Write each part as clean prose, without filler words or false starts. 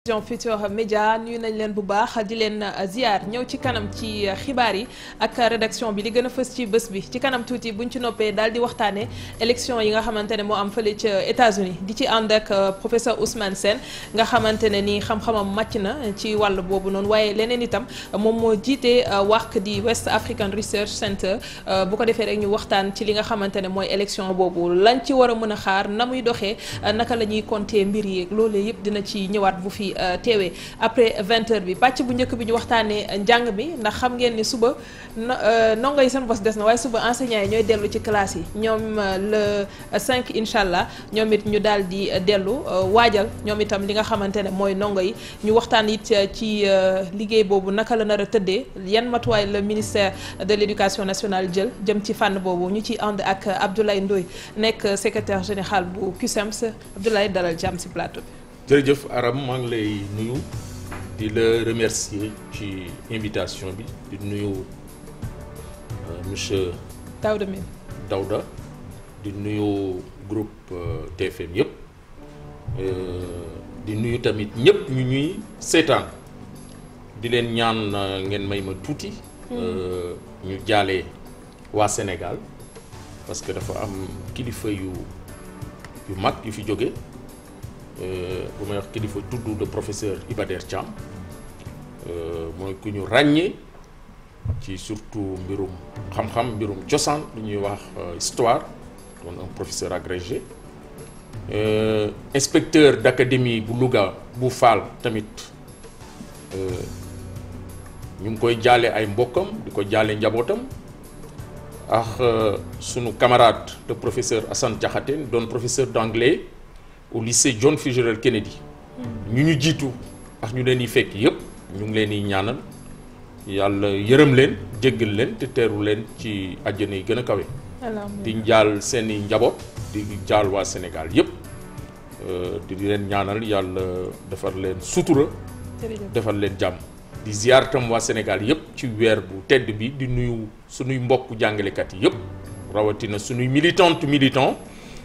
Futurs Médias nuyu nañ leen bu baax di leen ziar ñëw ci kanam ci xibaar yi ak rédaction bi li gën a fës ci bés bi ci kanam tuuti buñ ci noppee daal di waxtaanee élection yi nga xamante ne moo am fële ca États-Unis di ci ànd ak professeur Ousmane Sène nga xamante ne ni xam-xamam màcc na ci wàll boobu noonu waaye leneen itam moom moo jiite WARC di West African Research Center bu ko defee rek ñu waxtaan ci li nga xamante ne mooy élection boobu lañ ci war a mën a xaar na muy doxee naka la ñuy compter mbir yi loolee yëpp dina ci ñëwaat bu fi teewee après 20h bi pàcc bu njëkk bi ñu waxtaanee njàng mi ndax xam ngeen ni suba ndongo yi seen bos des na waaye suba enseignants yi ñooy dellu ci classe yi ñoom le 5 incha allah ñoom it ñu daal di dellu waajal ñoom itam li nga xamante ne mooy ndongo yi ñu waxtaan it ci liggéey boobu naka la nar a tëddee yan matuwaay la ministère de l'éducation nationale jël jëm ci fànn boobu ñu ci ànd ak Abdoulaye Ndoye nekk secrétaire général bu CUSEMS Abdoulaye dalal jàmm si plateau bi. jërëjëf Aram maa ngi lay nuyu di la remercier ci invitation bi di nuyu monsieur Daouda di nuyu groupe TFM yëpp di nuyu tamit ñëpp ñu ñuy seetaan di leen ñaan ngeen may ma tuuti ñu jaale waa Sénégal parce que dafa am kilifa yu mag yu fi jóge bu may wax kilifa tudd de professeur Iba Der Thiam mooy ku ñu ràññee ci surtout mbirum xam-xam mbirum cosaan lu ñuy wax histoire doon un professeur agrégé inspecteur d'académie bu Louga bu Fall tamit ñu ngi koy jaale ay mbokkam di ko jaale njabootam ak sunu camarade de professeur Assane Diakhaté doon professeur d'anglais au lycée John Fitzgerald Kennedy ñu jiitu ak ñu leen di fekk yëpp ñu ngi leen di ñaanal yàlla yërëm leen jéggal leen te teeru leen ci àjjana yi gën a kawe di jaal seeni njaboot di jaal waa Sénégal yëpp di leen ñaanal yàlla defar leen sutura defar leen jàmm di ziar tam waa Sénégal yëpp ci weer bu tedd bi di nuyu sunuy mbokk jàngalekat yi yëpp rawatina sunuy militant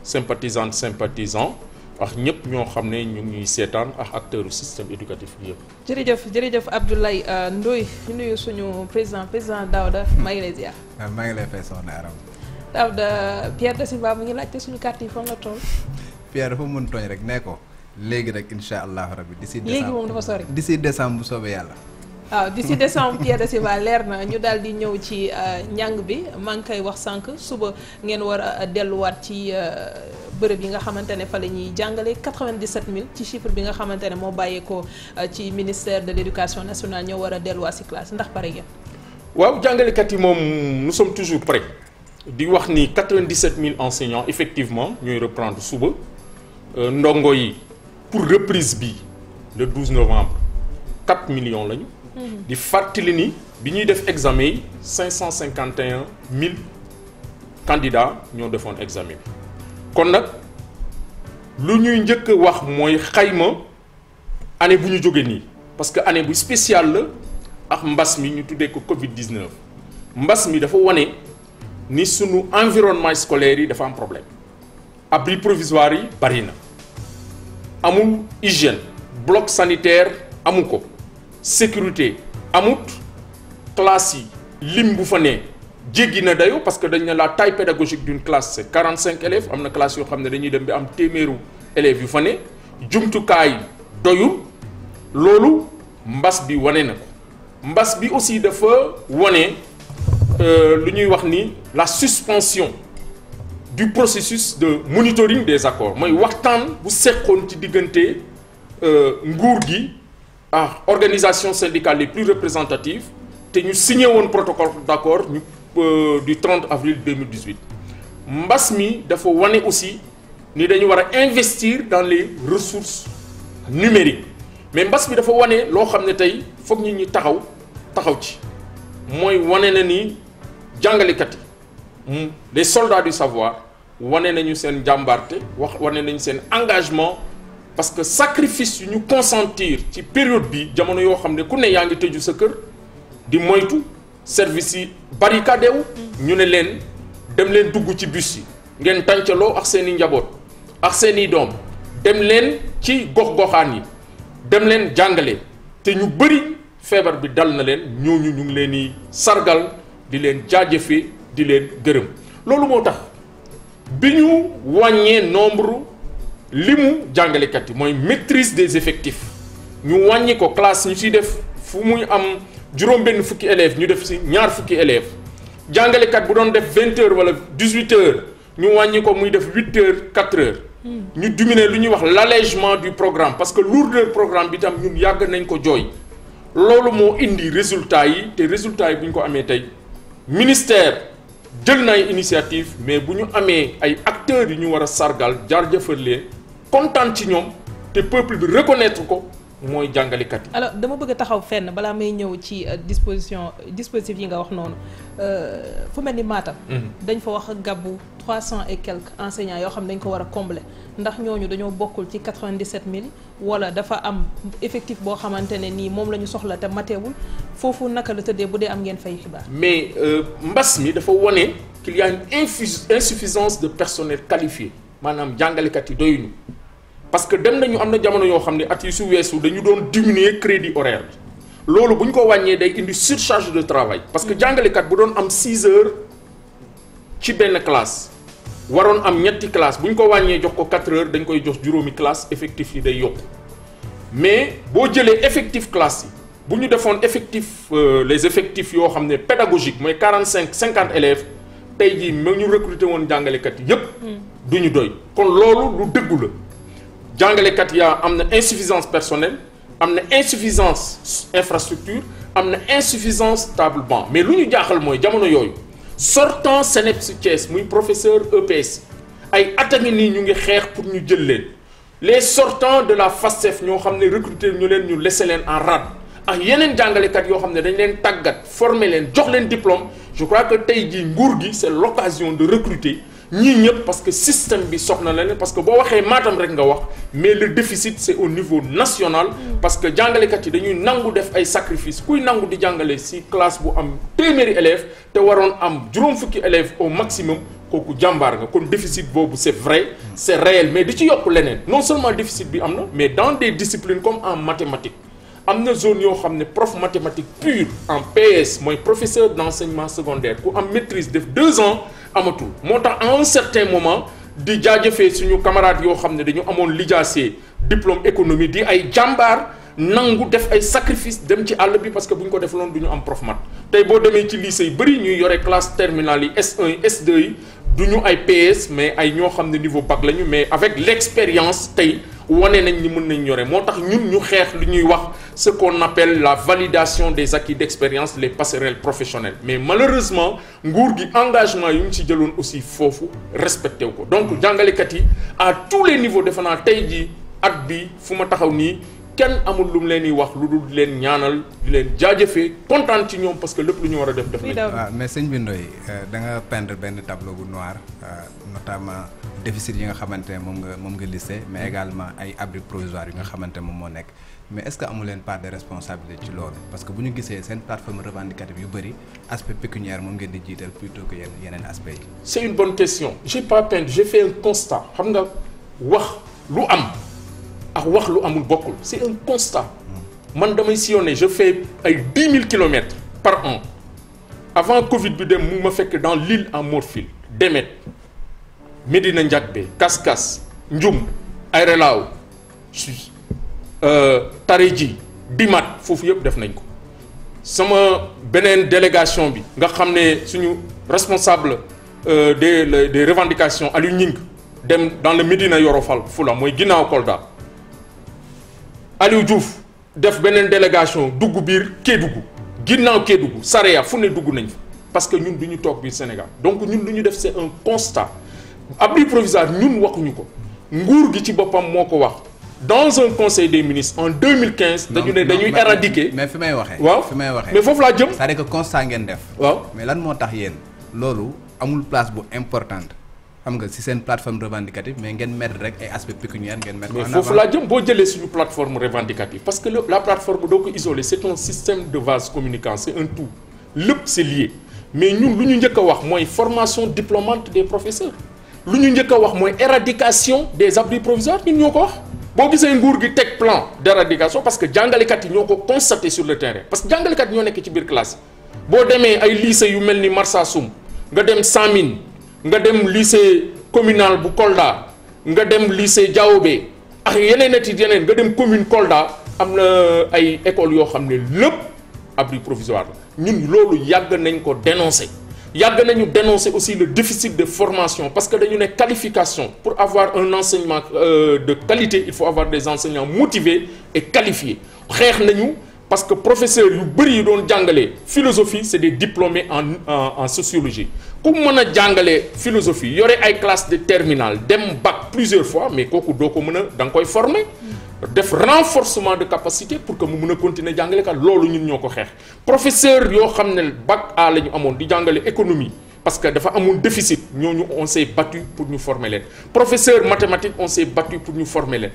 sympathisant ak ñëpp ñoo xam ne ñu ngi ñuy seetaan ak acteur du système éducatif bi yëpp. jërëjëf Abdoulaye Ndoye ñu nuyu suñu président Daouda maa ngi lay ziar. maa ngi lay fay soxna Aram. Daouda Pierre Da Silva mu ngi laajte suñu carte yi fan la toll. Pierre dafa mën tooñ rek ne ko léegi rek incha allahu rabbi d'ici décembre léegi moom dafa sori. d'ici décembre bu soobee yàlla. waaw d'ici décembre Pierre Da Silva leer na ñu daal di ñëw ci njàng bi maa ngi koy wax sànq suba ngeen war a delluwaat ci bërëb yi nga xamante ne fa la ñuy jàngale 97000 ci chiffre bi nga xamante ne moo bàyyeekoo ci ministère de l'éducation nationale ñoo war a delluwaat ci classe ndax pare ngeen. waaw jàngalekat yi moom nous sommes toujours prêts di wax ni 97000 enseignants effectivement ñooy reprendre suba ndongo yi pour reprise bi le 12 novembre 4 millions lañu. di fàttali ni bi ñuy def examen yi 551000 candidats ñoo defoon examen bi kon nag lu ñuy njëkk a wax mooy xayma année bu ñu jógee nii parce que année bu spéciale la ak mbas mi ñu tuddee ko Covid-19 mbas mi dafa wane ni sunu environnement scolaire yi dafa am problème abri provisoire yi bari na amul hygiène bloc sanitaire amu ko. sécurité amut classe yi lim bu fa ne jéggi na dayo parce que dañ ne la taille pédagogique d'une classe c'est 45 élèves am na classe yoo xam ne dañuy dem bi am téeméeru élèves yu fa ne jumtukaay doyul loolu mbas bi wane na ko mbas bi aussi dafa wane lu ñuy wax ni la suspension du processus de monitoring des accords mooy waxtaan bu seqoon ci diggante nguur gi organisation syndicale les plus représentatives te ñu signé woon protocole d'accord ñu du 30 avril 2018 mbas mi dafa wane aussi ni dañu war a investir dans les ressources numériques mais mbas mi dafa wane loo xam ne tey foog ñu taxaw ci mooy wane na ni jàngalekat yi les soldats du savoir wane nañu seen jàmbaarte wane nañu seen engagement parce que sacrifice yu ñu consentir ci période bi jamono yoo xam ne ku ne yaa ngi tëju sa kër di moytu service yi barricadé wu ñu ne leen dem leen dugg ci bus yi ngeen tàncaloo ak seen i njaboot ak seen i doom dem leen ci gox-goxaan yi dem leen jàngale te ñu bëri feebar bi dal na leen ñooñu ñu ngi leen di sargal di leen jaajëfee di leen gërëm loolu moo tax bi ñu wàññee nombre limu jàngalekat yi mooy maîtrise des effectifs ñu wàññi ko classe ñu ciy def fu muy am juróom-benn fukki élèves ñu def ci ñaar fukki élèves jàngalekat bu doon def 20 heures wala 18 heures ñu wàññi ko muy def 8 heures 4 heures. ñu diminuer lu ñuy wax l'allègement du programme parce que lourdeur programme bi tam ñun yàgg nañ ko jooy loolu moo indi résultats yi te résultats yi bu ñu ko amee tey ministère jël na ay initiative mais bu ñu amee ay acteurs yu ñu war a sargal jaarjëfal leen kontaan ci ñoom te peuple bi reconnaître ko mooy jàngalekat yi. alors dama bëgg a taxaw fenn balaa may ñëw ci dispositif yi nga wax noonu fu mel ni Matam. dañ fa wax gàbbu 300 et quelques enseignants yoo xam ne dañ ko war a combler ndax ñooñu dañoo bokkul ci 97000 wala dafa am effectif boo xamante ne nii moom la ñu soxla te mateewul foofu naka la tëddee bu dee am ngeen fay xibaar. mais mbas mi dafa wane qu'il y a une insuffisance de personnel qualifié maanaam jàngalekat yi doyuñu. parce que dem nañu am na jamono yoo xam ne at yi su weesu dañu doon diminuer crédit horaire bi loolu bu ñu ko wàññee day indi surcharge de travail parce que jàngalekat bu doon am 6 heures ci benn classe waroon am ñetti classe bu ñu ko wàññee jox ko 4 heures dañ koy jox juróomi classe effectif yi day yokku mais boo jëlee effectif classe yi bu ñu defoon les effectifs yoo xam ne pédagogique mooy 45 50 élèves tey jii ma ñu recruter woon jàngalekat yi yépp du ñu doy kon loolu lu dëggu la. jàngalekat yaa am na insuffisance personnelle am na insuffisance infrastructure am na insuffisance table banc mais lu ñu jaaxal mooy jamono yooyu sortant CNEPS Thiès muy professeur EPS ay at a ngi nii ñu ngi xeex pour ñu jël leen les sortants de la FASTEF ñoo xam ne recruter ñu leen ñu laisser leen en rade ak yeneen jàngalekat yoo xam ne dañ leen tàggat former leen jox leen diplôme je crois que tey jii nguur gi c'est l'occasion de recruter ñii ñëpp parce que système bi soxna la leen parce que boo waxee Matam rek nga wax mais le déficit c'est au niveau national parce que jàngalekat yi dañuy nangu def ay sacrifices kuy nangu di jàngale ci classe bu am téeméeri élèves te waroon am juróom fukki élèves au maximum kooku jàmbaar nga kon déficit boobu c'est vrai c'est réel mais di ci yokk leneen non seulement déficit bi am na mais dans des disciplines comme en mathématiques am na zone yoo xam ne prof mathématique pur en PS mooy professeur d'enseignement secondaire ku am maîtrise def 2 ans amatul moo tax à un certain moment di jaajëfee suñu camarades yoo xam ne dañu amoon lijaase diplôme économie di ay jàmbaar nangu def ay sacrifice dem ci àll bi parce que bu ñu ko def loon du ñu am prof mat tey boo demee ci lycée yi bëri ñuy yore classe terminale yi S1 yi S2 yi du ñu ay PS mais ay ñoo xam ne niveau bac lañu mais avec l'expérience tey wane nañ ni mën nañ yore moo tax ñun ñu xeex lu ñuy wax ce qu'on appelle la validation des acquis d'expérience les passerelles professionnelles mais malheureusement nguur gi engagement yu ñu ci jëloon aussi foofu respecté wu ko donc jàngalekat yi à tous les niveaux defe naa tey jii at bi fu ma taxaw nii kenn amul lu mu leen di wax lu dul di leen ñaanal di leen jaajëfee kontaan ci ñoom parce que lépp lu ñu war a def nañ waaw mais sëñ bi Ndoye da nga peindre benn tableau bu noir notamment déficit yi nga xamante ne moom nga listé mais également ay abris provisoires yi nga xamante moom moo nekk mais est-ce que amu leen part de responsabilité ci loolu parce que bu ñu gisee seen plateforme revendicative yu bëri aspect pécuniaire moom ngeen di jiital plutôt que yeneen aspect yi. c'est une bonne question j'ai pas peint j'ai fait un constat xam nga wax lu am ak wax lu amul bokkul c'est un constat man damay sillonner je fais ay 10 000 kilomètres par an avant Covid bi dem mu ma fekk dans l'île en Morphil Demet Médina Ndiakbé Kaskas Ndioum Aéré Lao Tareji Dimat foofu yëpp def nañ ko sama beneen délégation bi nga xam ne suñu responsable des revendications Aliou Ñing dem dans le Médina Yoro Fula mooy ginnaaw Kolda Aliou Diouf def beneen délégation dugg biir Kédougou ginnaaw Kédougou Saraya fu ne dugg nañ fa parce que ñun du ñu toog biir Sénégal donc ñun lu ñu def c'est un constat abri provisoire ñun waxuñu ko nguur gi ci boppam moo ko wax dans un conseil des ministres en 2015. dañu ne dañuy éradiquer mais fi may waxee. waaw fi may waxee mais foofu laa jëm. c'est-à-dire que constat ngeen def. waaw mais lan moo tax yéen loolu amul place bu importante xam nga ci seen plateforme revendicative mais ngeen mettre rek ay aspects pécuniaires ngeen mettre. mais foofu laa jëm boo jëlee suñu plateforme revendicative parce que la plateforme doo ko isolé c'est un système de vase communicant c'est un tout lépp c'est lié mais ñun lu ñu njëkk a wax mooy formation diplômante des professeurs lu ñu njëkk a wax mooy éradication des abris provisoires ñun ñoo ko wax boo gisee nguur gi teg plan d'éradication parce que jàngalekat yi ñoo ko constaté sur le terrain parce que jàngalekat ñoo nekk ci biir classe boo demee ay lycée yu mel ni Marsassoum nga dem Samine nga dem lycée communal bu Kolda nga dem lycée Diaobé ak yeneen et yeneen nga dem commune Kolda am na ay écoles yoo xam ne lépp abri provisoire la ñun loolu yàgg nañ ko dénoncer. yàgg nañu dénoncer aussi le déficit de formation parce que dañu ne qualification pour avoir un enseignement de qualité il faut avoir des enseignants motivés et qualifiés xeex nañu parce que professeurs yu bëri yu doon jàngale philosophie c'est des diplômés en sociologie ku mën a jàngale philosophie yore ay classe de terminale dem bac plusieurs fois mais kooku doo ko mën a da nga koy former def renforcement de capacité pour que mu mën a continuer jàngale kat loolu ñun ñoo ko xeex professeur yoo xam ne bac A la ñu amoon di jàngale économie parce que dafa amoon déficit ñooñu on s'est battu pour ñu former leen professeur mathématique on s'est battu pour ñu former leen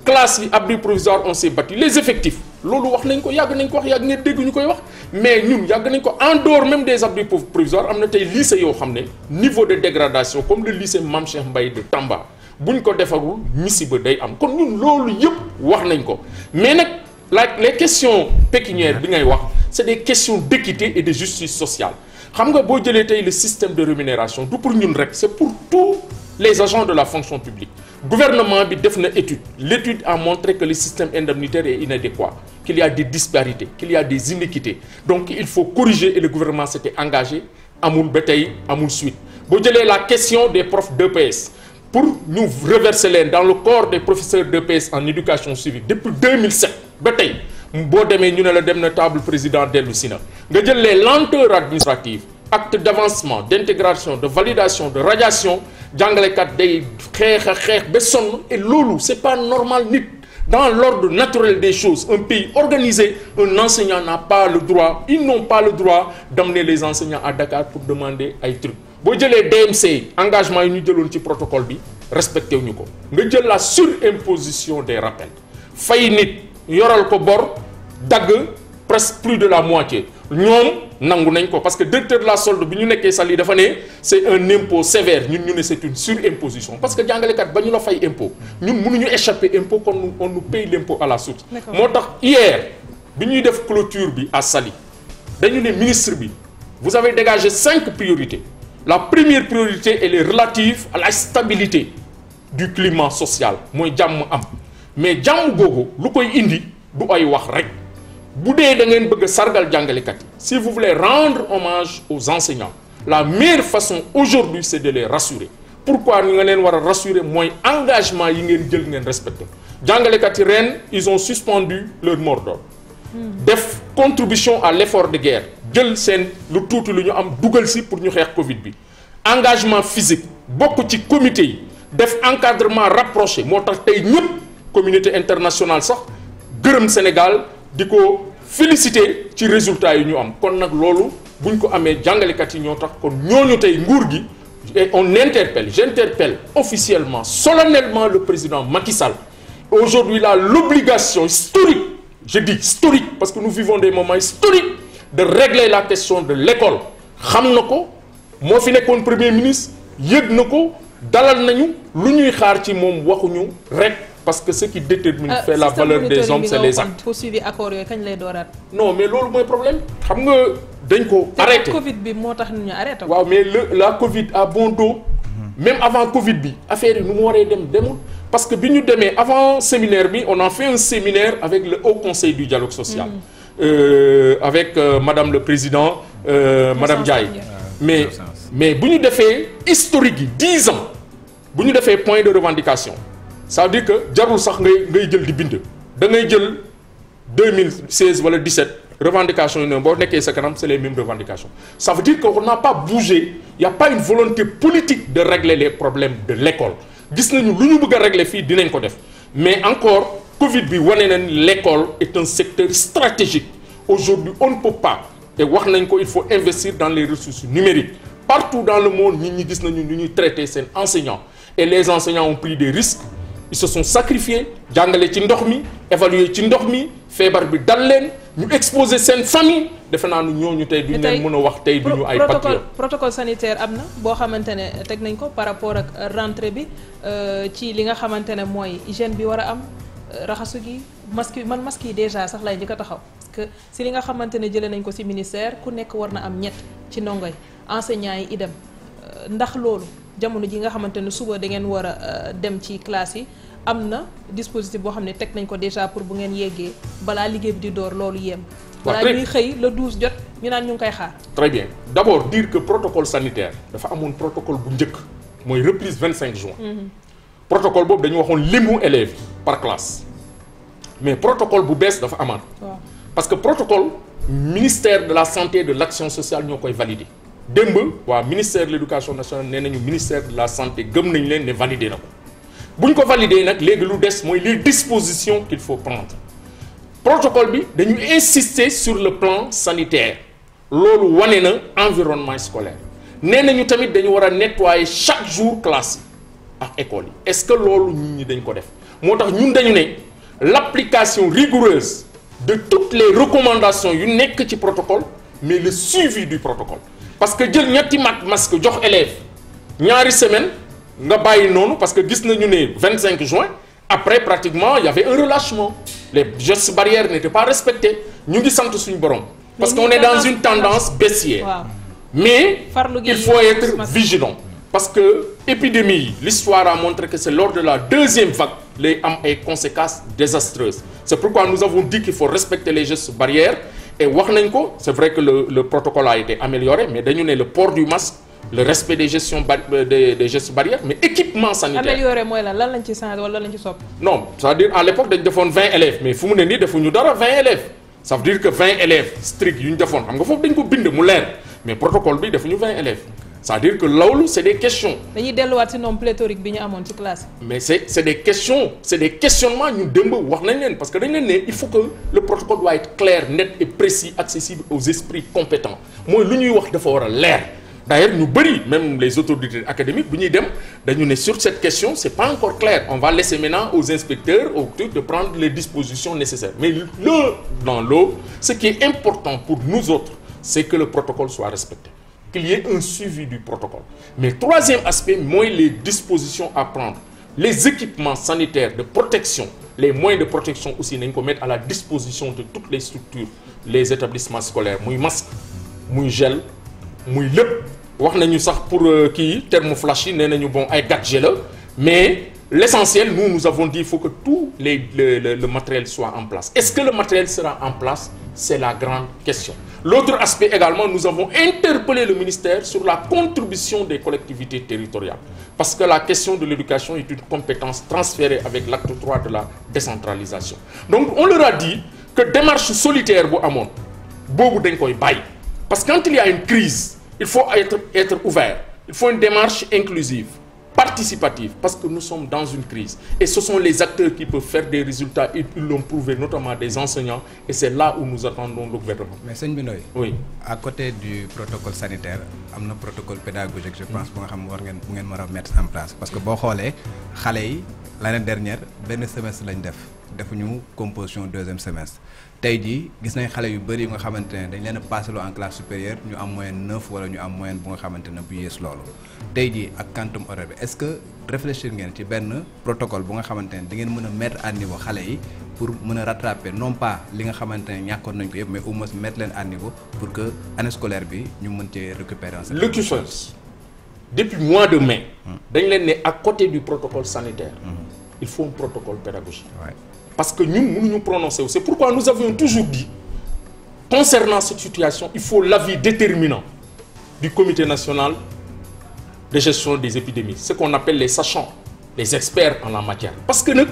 classe yi abri provisoire on s'est battu les effectifs loolu wax nañ ko yàgg nañ ko wax yàgg ngeen dégg ñu koy wax mais ñun yàgg nañ ko en dehors même des abris provisoires am na tey lycée yoo xam ne niveau de dégradation comme le lycée Mame Cheikh Mbaye de Tamba buñ ko defarul misiba day am kon ñun loolu yëpp wax nañ ko mais nag les questions pécuniaires bi ngay wax c'est des questions d'équité et de justice sociale xam nga boo jëlee tey le système de rémunération du pour ñun rek c'est pour tous les agents de la fonction publique gouvernement bi def na étude l'étude a montré que le système indemnitaire est inadéquat qu'il y a des disparités qu'il y a des iniquités donc il faut corriger et le gouvernement s'était engagé amul ba tey amul suite boo jëlee la question des profs d'EPS pour ñu reverser leen dans le corps des professeurs d'EPS en éducation civique depuis 2007 ba tey boo demee ñu ne la dem na table président dellu si na nga jël les lenteurs administratives acte d'avancement d'intégration de validation de radiation jàngalekat day xeex a xeex ba sonn et loolu c'est pas normal nit dans l'ordre naturel des choses un pays organisé un enseignant n'a pas le droit ils n'ont pas le droit d'amener les enseignants à Dakar pour demander ay trucs boo jëlee DMC engagement yi ñu jëloon ci protocole bi respecté wuñu ko nga jël la surimposition des rappels fay nit yoral ko bor dagg presque plus de la moitié ñoom nangu nañ ko parce que directeur de la solde bi ñu nekkee sali dafa ne c'est un impôt sévère ñun ñu ne c'est une surimposition parce que jàngalekat ba ñu la fay impôt ñun mënuñu échapper impôt kon on nous paye l'impôt à la source moo tax hier bi ñuy def clôture bi à Saly dañu ne ministre bi vous avez dégagé 5 priorités la première priorité elle est relative à la stabilité du climat social mooy jàmm am mais jàmm googu lu koy indi du ay wax rek bu dee da ngeen bëgg a sargal jàngalekat yi si vous voulez rendre hommage aux enseignants la meilleure façon aujourd'hui c'est de les rassurer pourquoi ni nga leen war a rassurer mooy engagement yi ngeen jël ngeen respecté jàngalekat yi ren ils ont suspendu leur mot d'ordre def contribution à l'effort de guerre jël seen lu tuuti lu ñu am dugal si pour ñu xeex Covid bi engagement physique bokk ci comité yi def encadrement rapproché moo tax tey ñëpp communauté internationale sax gërëm Sénégal di ko féliciter ci résultats yi ñu am kon nag loolu buñ ko amee jàngalekat yi ñoo tax kon ñooñu tey nguur gi et on interpelle j'interpelle officiellement solennellement le président Macky Sall aujourd'hui là l'obligation historique je dis historique parce que nous vivons des moments historiques de régler la question de l'école xam na ko moo fi nekkoon premier ministre yëg na ko dalal nañu lu ñuy xaar ci moom waxuñu rek parce que ce qui détermine fait la valeur des hommes c'est les actes. poursuivi accord yooyu kañ lay dooraat. non mais loolu mooy problème xam nga dañ ko arrêté Covid bi moo tax ñu arrêté ko. waaw mais la Covid a bon dos même avant Covid bi affaire yi nu mu waree demul parce que bi ñu demee avant séminaire bi on a fait un séminaire avec le Haut Conseil du dialogue social. Avec madame le président madame Ndiaye. mais bu ñu defee historique yi 10 ans bu ñu defee point de revendication ça veut dire que jarul sax ngay jël di bind da ngay jël 2016 wala 17 revendications yi ne boo nekkee sa kanam c'est les mêmes revendications ça veut dire que on n'a pas bougé il y a pas une volonté politique de régler les problèmes de l'école gis nañu lu ñu bëgg a régler fii dinañ ko def mais encore Covid bi wane na ni l'école est un secteur stratégique aujourd'hui on ne peut pas te wax nañ ko il faut investir dans les ressources numériques partout dans le monde ñi gis nañu nu ñuy traiter seen enseignants et les enseignants ont pris des risques ils se sont sacrifiés jàngale ci ndox mi évaluer ci ndox mi feebar bi dal leen ñu exposer seen famille defe naa nu ñooñu tey duñu leen mën a wax tey duñu ay patriote. protocole sanitaire am na boo xamante ne teg nañ ko par rapport ak rentrée bi ci li nga xamante ne mooy hygiène bi war a am raxasu gi masque yi déjà sax lay njëkk a taxaw parce que si li nga xamante ne jëlee nañ ko si ministère ku nekk war na am ñett ci ndongo yi enseignants yi idem ndax loolu jamono ji nga xamante ne suba da ngeen war a dem ci classe yi am na dispositif boo xam ne teg nañ ko déjà pour bu ngeen yeggee balaa liggéey bi di door loolu yem. balaa ñuy xëy le 12 jot ñu naan ñu ngi koy xaar. très bien d'abord dire que protocole sanitaire dafa amoon protocole bu njëkk mooy reprise 25 juin. protocole boobu dañu waxoon limu élèves par classe mais protocole bu bees dafa amaat. parce que protocole ministère de la santé et de l'action sociale ñoo koy valider. démb waa ministère de l'éducation nationale nee nañu ministère de la santé gëm nañ leen ne valider na ko bu ñu ko valider nag léegi lu des mooy les dispositions qu'il faut prendre protocole bi dañu insister sur le plan sanitaire loolu wane na environnement scolaire nee nañu tamit dañu war a nettoyer chaque jour classe yi ak école yi est-ce que loolu nit ñi dañ ko def moo tax ñun dañu ne l'application rigoureuse de toutes les recommandations yu nekk ci protocole mais le suivi du protocole parce que jël ñetti masque jox élève ñaari semaine nga bàyyi noonu parce que gis nañu ne 25 juin après pratiquement il y avait un relâchement les gestes barrières n'étaient pas respectés ñu ngi sant suñu borom parce qu'on est dans une tendance baissière mais il faut être vigilant parce que épidémie yi l'histoire a montré que c'est lors de la deuxième vague lay am ay conséquences désastreuses c'est pourquoi nous avons dit qu'il faut respecter les gestes barrières et wax nañ ko c'est vrai que le protocole a été amélioré mais dañu ne le port du masque le respect des gestes barrières mais équipement sanitaire. amélioré mooy lan lañ ci changé wala lan lañ ci soppi. non c'est-à-dire à l'époque dañu defoon 20 élèves mais fu mu ne nii defuñu dara 20 élèves ça veut dire que 20 élèves strict yu ñu defoon xam nga foofu dañ ko bind mu leer mais protocole bi defuñu 20 élèves c'est-à-dire que loolu c'est des questions. dañuy delluwaat ci nombre pléthorique bi ñu amoon ci classe. mais c'est des questions c'est des questionnements ñu démb wax nañ leen parce que dañ leen ne il faut que le protocole doit être clair net et précis accessible aux esprits compétents mooy lu ñuy wax dafa war a leer. D'ailleurs ñu bëri même les autorités académiques bu ñuy dem dañu ne sur cette question c'est pas encore clair on va laisser maintenant aux inspecteurs aux trucs de prendre les dispositions nécessaires mais dans l'eau ce qui est important pour nous autres c'est que le protocole soit respecté qu'il y ait un suivi du protocole mais troisième aspect mooy les dispositions à prendre les équipements sanitaires de protection les moyens de protection aussi nañ ko mettre à la disposition de toutes les structures les établissements scolaires muy masque muy gel muy lépp wax nañu sax pour kii thermoflash yi nee nañu bon ay gadget la mais l'essentiel nous avons dit il faut que tout le matériel soit en place est-ce que le matériel sera en place c'est la grande question l'autre aspect également nous avons interpellé le ministère sur la contribution des collectivités territoriales parce que la question de l'éducation est une compétence transférée avec l'acte 3 de la décentralisation donc on leur a dit que démarche solitaire bu amoon boobu dañ koy bàyyi parce que quand il y a une crise il faut être ouvert il faut une démarche inclusive participative parce que nous sommes dans une crise et ce sont les acteurs qui peuvent faire des résultats et ils l'ont prouvé notamment des enseignants et c'est là où nous attendons le gouvernement. mais sëñ bi Ndoye. oui à côté du protocole sanitaire am na protocole pédagogique je pense bu nga xam war ngeen bu ngeen mën a mettre en place parce que boo xoolee xale yi l'année dernière benn semestre lañ defuñu composition deuxième semestre tey jii gis nañ xale yu bëri yu nga xamante ne dañ leen a passé loo en classe supérieure ñu am moyenne 9 wala ñu am moyenne bu nga xamante ne bu yées loolu tey jii ak quantum horaire bi est-ce que réfléchir ngeen ci benn protocole bu nga xamante ne da ngeen mën a mettre à niveau xale yi pour mën a rattraper non pas li nga xamante ne ñàkkoon nañ ko yëpp mais au moins mettre leen à niveau pour que année scolaire bi ñu mën cee récupérer en le QFES depuis mois de mai dañ leen ne à côté du protocole sanitaire il faut un protocole pédagogique parce que ñun mënuñu prononcer c'est pourquoi nous avions toujours dit concernant cette situation il faut l'avis déterminant du comité national de gestion des épidémies ce qu'on appelle les sachants les experts en la matière parce que nag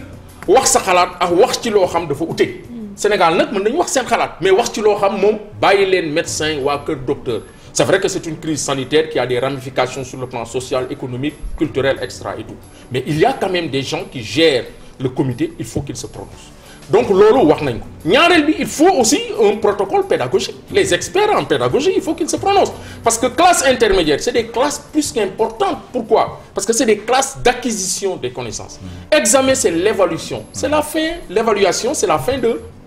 wax sa xalaat ak wax ci loo xam dafa ute Sénégal nag mën nañu wax seen xalaat mais wax ci loo xam moom bàyyi leen médecin waa kër docteur c'est vrai que c'est une crise sanitaire qui a des ramifications sur le plan social économique culturel etc et tout mais il y a quand même des gens qui gèrent le comité il faut qu'il se prononce donc loolu wax nañ ko ñaareel bi il faut aussi un protocole pédagogique les experts en pédagogie il faut qu'ils se prononcent parce que classe intermédiaire c'est des classes plus qu'importantes pourquoi parce que c'est des classes d'acquisition des connaissances examen c'est l'évaluation c'est la fin l'évaluation c'est la fin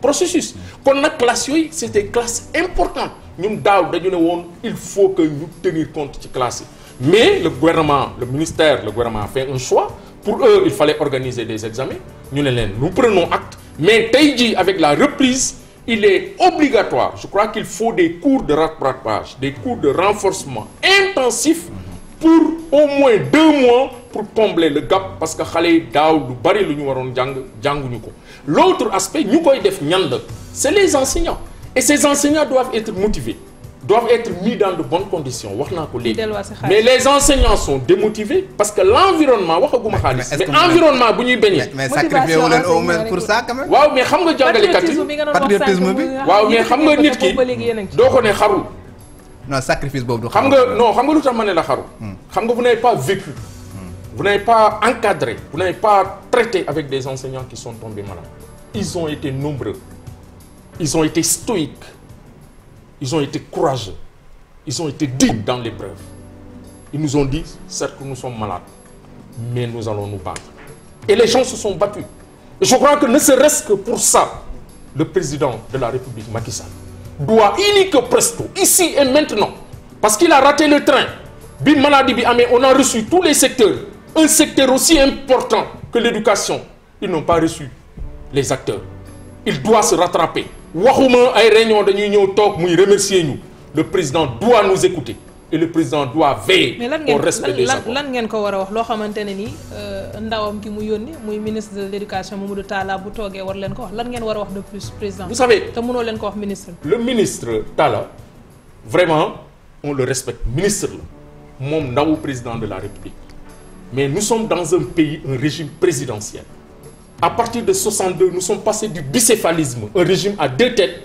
processus kon nag classes yooyu c'est des classes importantes ñun daaw dañu ne woon il faut que ñu tenir compte ci classes yi mais le gouvernement a fait un choix pour eux il fallait organiser des examens ñu ne leen nous prenons acte mais tey jii avec la reprise il est obligatoire je crois qu'il faut des cours de rattrapage des cours de renforcement intensifs pour au moins 2 mois pour combler le gap parce que xale yi daaw lu bari lu ñu waroon jànguñu ko l'autre aspect ñu koy def ñan la c'est les enseignants et ces enseignants doivent être motivés doivent être mis dans de bonnes conditions wax naa ko léegi mais les enseignants sont démotivés parce que l'environnement waxaguma xaalis mais environnement bu ñuy bañee mais sacrifié wu leen au moins pour ça quand même waaw mais xam nga jàngalekat yi patriotisme bi waaw mais xam nga nit ki doo ko ne xarul non sacrifice boobu xam nga lu tax ma ne la xaru xam nga vous n'avez pas vécu vous n'avez pas encadré vous n'avez pas traité avec des enseignants qui sont tombés malades ils ont été nombreux ils ont été stoïques ils ont été courageux ils ont été dignes dans l'épreuve ils nous ont dit certes que nous sommes malades mais nous allons nous battre et les gens se sont battus et je crois que ne serait-ce que pour ça le président de la République Macky Sall doit illico presto ici et maintenant parce qu'il a raté le train bi maladie bi amee on a reçu tous les secteurs un secteur aussi important que l'éducation ils n'ont pas reçu les acteurs il doit se rattraper waxuma ay réunion dañuy ñëw toog muy remercier ñu le président doit nous écouter et le président doit veiller au respect des accords. lan ngeen ko war a wax loo xamante ne ni ndawam gi mu yónni muy ministre de l'éducation Mamadou Talla bu toogee war leen ko wax lan ngeen war a wax de plus président. vous savez te mënoo leen ko wax ministre. le ministre Talla vraiment on le respecte ministre la moom ndawu président de la République mais nous sommes dans un pays un régime présidentiel à partir de 62 nous sommes passés du bicéphalisme un régime à 2 têtes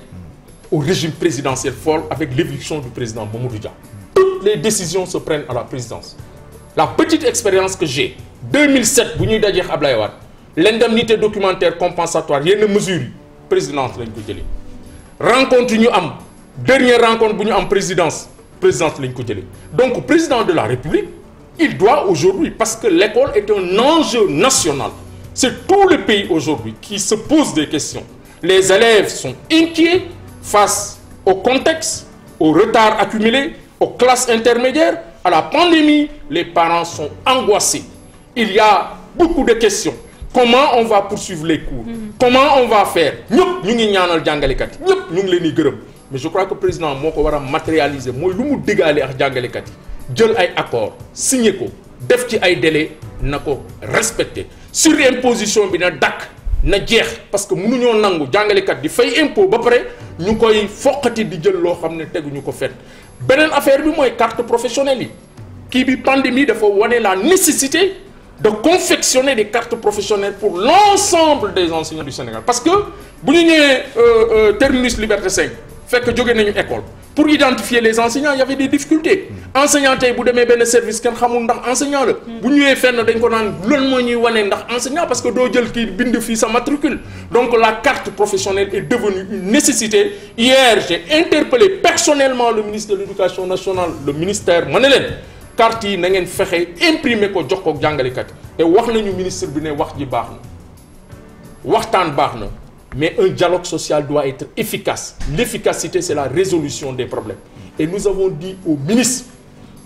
au régime présidentiel fort avec l'éviction du président Mamadou Dia. Toutes les décisions se prennent à la présidence. La petite expérience que j'ai 2007 bu ñuy dajeex Ablaye Wade l'indemnité documentaire compensatoire yenn mesures yi présidence lañ ko jëlee rencontre ñu am dernière rencontre bu ñu am présidence lañ ko jëlee donc président de la République il doit aujourd'hui parce que l'école est un enjeu national c'est tout le pays aujourd'hui qui se pose des questions les élèves sont inquiets face au contexte au retard accumulé aux classes intermédiaires à la pandémie les parents sont angoissés il y a beaucoup de questions comment on va poursuivre les cours comment on va faire ñëpp ñu ngi ñaanal jàngalekat yi ñëpp ñu ngi leen di gërëm mais je crois que président moo ko war a matérialiser mooy lu mu diggaale ak jàngalekat yi jël ay accords signé ko def ci ay délais na ko respecter surimposition bi na dakk na jeex parce que mënuñoo nangu jàngalekat di fay impôt ba pare ñu koy foqati di jël loo xam ne teguñu ko fet beneen affaire bi mooy carte professionnelle yi kii bi pandémie dafa wane la nécessité de confectionner des cartes professionnelles pour l'ensemble des enseignants du Sénégal parce que bu ñu ñëwee terminus Liberté 5 fekk jóge nañu école pour identifier les enseignants il y avait des difficultés enseignant tey bu demee benn service kenn xamul ndax enseignant la bu ñëwee fenn dañ ko naan loolu moo ñuy wane ndax enseignant parce que doo jël kii bind fii sa matricule donc la carte professionnelle est devenue une nécessité hier j'ai interpellé personnellement le ministre de l'éducation nationale le ministère ma ne leen carte yi na ngeen fexe imprimer ko jox ko jàngalekat te wax nañu ministre bi ne wax ji baax na waxtaan baax na mais un dialogue social doit être efficace l'efficacité c'est la résolution des problèmes et nous avons dit au ministre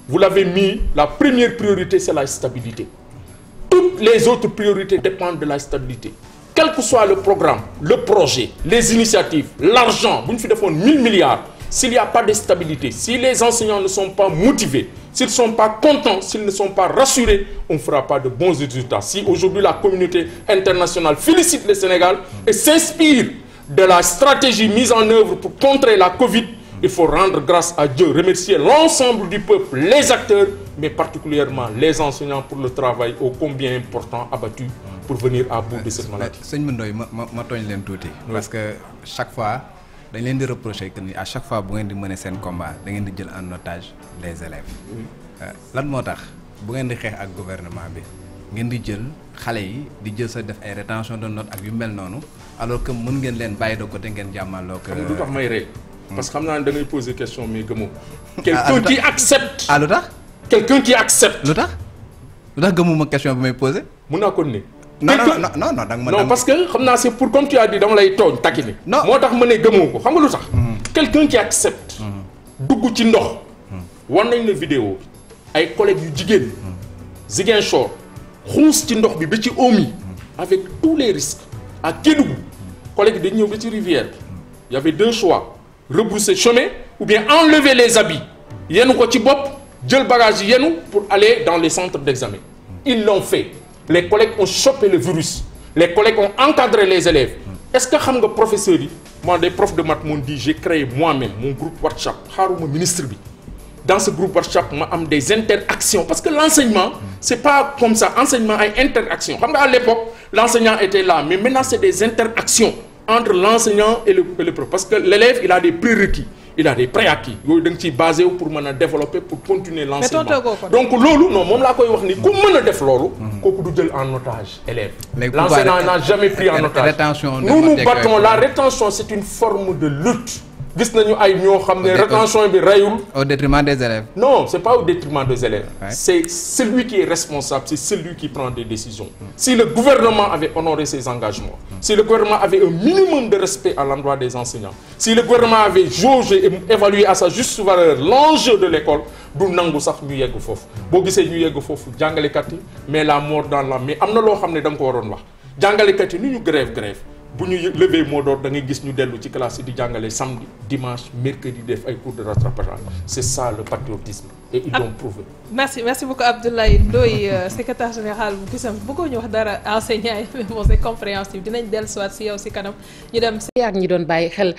vous l'avez mis la première priorité c'est la stabilité toutes les autres priorités dépendent de la stabilité quel que soit le programme le projet les initiatives l'argent bu ñu fi defoon 1000 milliards s'il n'y a pas de stabilité si les enseignants ne sont pas motivés s'ils ne sont pas contents s'ils ne sont pas rassurés on ne fera pas de bons résultats si aujourd'hui la communauté internationale félicite le Sénégal et s'inspire de la stratégie mise en œuvre pour contrer la Covid il faut rendre grâce à Dieu remercier l'ensemble du peuple les acteurs mais particulièrement les enseignants pour le travail ô combien important abattu pour venir à bout de cette maladie. sëñ Ndoye ma tooñ leen tuuti. parce que chaque fois dañ leen di reprocher que ni à chaque fois bu ngeen di mener seen combat da ngeen di jël en otage les élèves. lan moo tax bu ngeen di xeex ak gouvernement bi ngeen di jël xale yi di jël sa def ay rétention de notes ak yu mel noonu alors que mën ngeen leen bàyyi de côté ngeen jàmmaloo ko. lu tax may rey. parce que xam naa ne da ngay poser question mais gëmoo. quelqu'un qui accepte. lu tax. quelqu'un qui accepte. lu tax gëmuma question bi may poser. mun naa ko ne non parce que xam naa c'est pour comme tu as dit dama lay tooñ taquiner. non moo tax ma ne gëmoo ko xam nga lu tax. quelqu'un qui accepte. dugg ci ndox. war nañ la vidéo ay collègues yu jigéen. Ziguinchor xuus ci ndox bi ba ci oom yi. avec tous les risques. à Kédougou collègues dañ ñëw ba ci rivière bi. y avait deux choix rebrousser chemin ou bien enlever les habits yenu ko ci bopp jël bagage yi yenu pour aller dans les centres d'examen. Ils l'ont fait. Les collègues ont chopé le virus. Les collègues ont encadré les élèves. Est-ce que xam nga professeurs yi moi des profs de maths m'ont dit j'ai créé moi-même mon groupe WhatsApp xaaruma ministre bi. Dans ce groupe WhatsApp ma am des interactions parce que l'enseignement c'est pas comme ça enseignement ay interaction xam nga à l'époque l'enseignant était là mais maintenant c'est des interactions entre l'enseignant et le prof parce que l'élève il a des prérequis il a des préacquis yooyu da nga ciy basé wu pour mën a développer pour continuer l'enseignement donc loolu non moom laa koy wax ni ku mën a def loolu kooku du jël en otage élève l'enseignant n'a jamais pris en otage nous battons la rétention c'est une forme de lutte gis nañu ay ñoo xam ne rétention bi reyul au détriment des élèves. Non, c'est pas au détriment des élèves. Ouais. C'est celui qui est responsable, c'est celui qui prend des décisions. Si le gouvernement avait honoré ses engagements, si le gouvernement avait un minimum de respect à l'endroit des enseignants, si le gouvernement avait jaugé et évalué à sa juste valeur l'enjeu de l'école, du nangu sax ñu yegg foofu. Boo gisee ñu yegg foofu jàngalekat yi mais la mort dans l'âme mais am na loo xam ne da nga ko waroon wax jàngalekat yi ni ñu grève bu ñu lever mot d'ordre da ngay gis ñu dellu ci classe yi di jàngale samedi dimanche mercredi def ay cours de rattrapage c'est ça le patriotisme et ils l'ont prouvé. merci beaucoup Abdoulaye Ndoye secrétaire général bu gisam bëggoo ñu wax dara enseignant yi mais bon c'est compréhensible dinañ dellusiwaat si yow si kanam ñu dem si. ak ñi doon bàyyi xel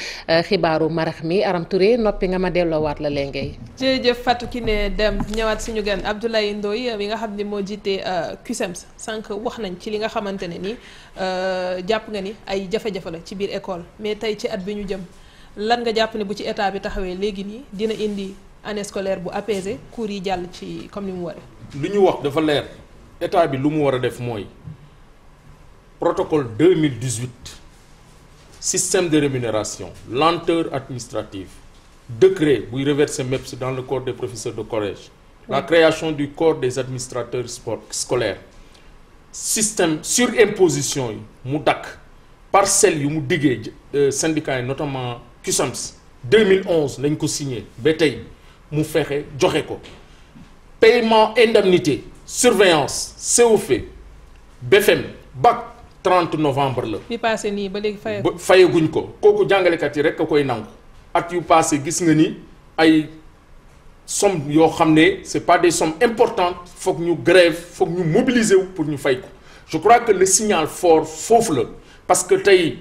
xibaaru marax mi Aram Touré noppi nga ma delloowaat la léegi. jërëjëf Fatou Kiné Deme ñëwaat suñu gan Abdoulaye Ndoye bi nga xam ne moo jiite CUSEMS sànq wax nañ ci li nga xamante ne ni jàpp nga ni ay jafe-jafe la ci biir école mais tey ci at bi ñu jëm lan nga jàpp ne bu ci état bi taxawee léegi nii dina indi année scolaire bu apaisé cours yi jàll ci comme ni mu waree. li ñu wax dafa leer état bi lu mu war a def mooy protocole 2018 système de rémunération lenteur administrative décret buy reverser MEPS dans le corps des professeurs de collège la création du corps des administrateurs scolaires système surimposition yi mu dakk parcelles yu mu diggee syndicats yi notamment CUSEMS 2011 lañ ko signé ba tey mu fexe joxe ko paiement indemnité surveillance COFE BFM bac 30 novembre la. bi passé nii ba léegi fayaguñ ko kooku jàngalekat yi rek a koy nangu at yu passé gis nga ni ay somme yoo xam ne c'est pas des sommes importantes foog ñu grève foog ñu mobiliser wu pour ñu fay ko je crois que le signal fort foofu la parce que tey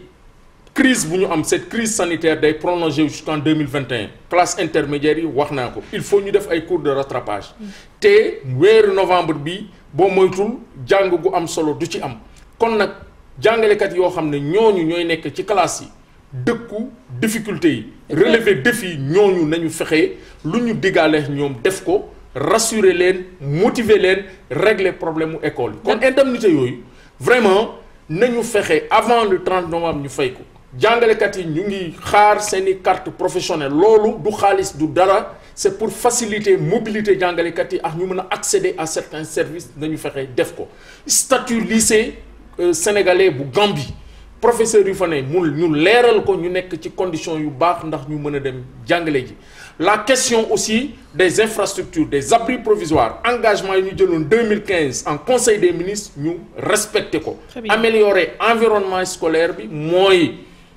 crise bu ñu am cette crise sanitaire day prolonger jusqu'en 2021 classe intermédiaire yi wax naa ko il faut ñu def ay cours de rattrapage te weeru novembre bi boo moytul jàng gu am solo du ci am kon nag jàngalekat yoo xam ne ñooñu ñooy nekk ci classe yi dëkku difficulté yi relever défi ñooñu nañu fexe lu ñu diggaale ñoom def ko rassurer leen motiver leen régler problème mu école yi kon indemnité yooyu vraiment nañu fexe avant le 30 novembre ñu fay ko jàngalekat yi ñu ngi xaar seeni carte professionnelle loolu du xaalis du dara c'est pour faciliter mobilité jàngalekat yi ak ñu mën a accéder à certains services nañu fexe def ko statut lycée sénégalais bu Gambie professeurs yu fa ne ñu leeral ko ñu nekk ci conditions yu baax ndax ñu mën a dem jàngale ji la question aussi des infrastructures des abris provisoires engagement yi ñu jëloon 2015 en conseil des ministres ñu respecté ko améliorer environnement scolaire bi mooy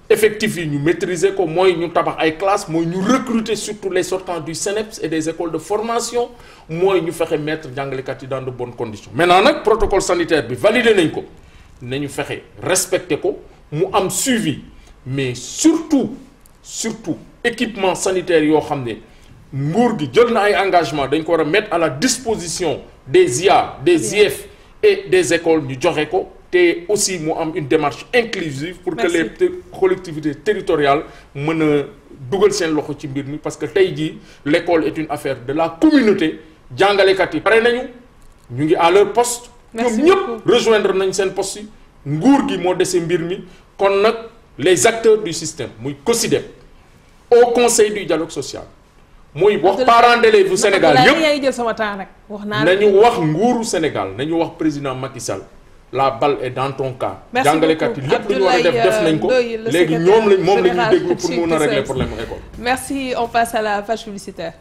effectifs yi ñu maîtriser ko mooy ñu tabax ay classes mooy ñu recruter surtout les sortants du CNEPS et des écoles de formation mooy ñu fexe mettre jàngalekat yi dans de bonnes conditions maintenant nag protocole sanitaire bi validé nañ ko nañu fexe respecté ko mu am suivi mais surtout équipement sanitaire yoo xam ne nguur gi jël na ay engagement dañ ko war a mettre à la disposition des IA des IEF et des écoles ñu joxe ko te aussi mu am une démarche inclusive pour que les collectivités territoriales mën a dugal seen loxo ci mbir mi parce que tey jii l'école est une affaire de la communauté jàngalekat yi pare nañu ñu ngi à leur poste ñoom ñëpp rejoindre nañ seen poste yi nguur gi moo dese mbir mi kon nag les acteurs du système muy COSYDEP au conseil du dialogue social muy wax parents d'élèves bu Sénégal yëpp jël sama temps nag wax naa nañu wax nguuru Sénégal nañu wax président Macky Sall la balle est dans ton camp. merci beaucoup jàngalekat yi lépp lu ñu war a def nañ ko léegi moom la ñuy déglu pour mun a régler problème école. merci on passe à la page publicitaire.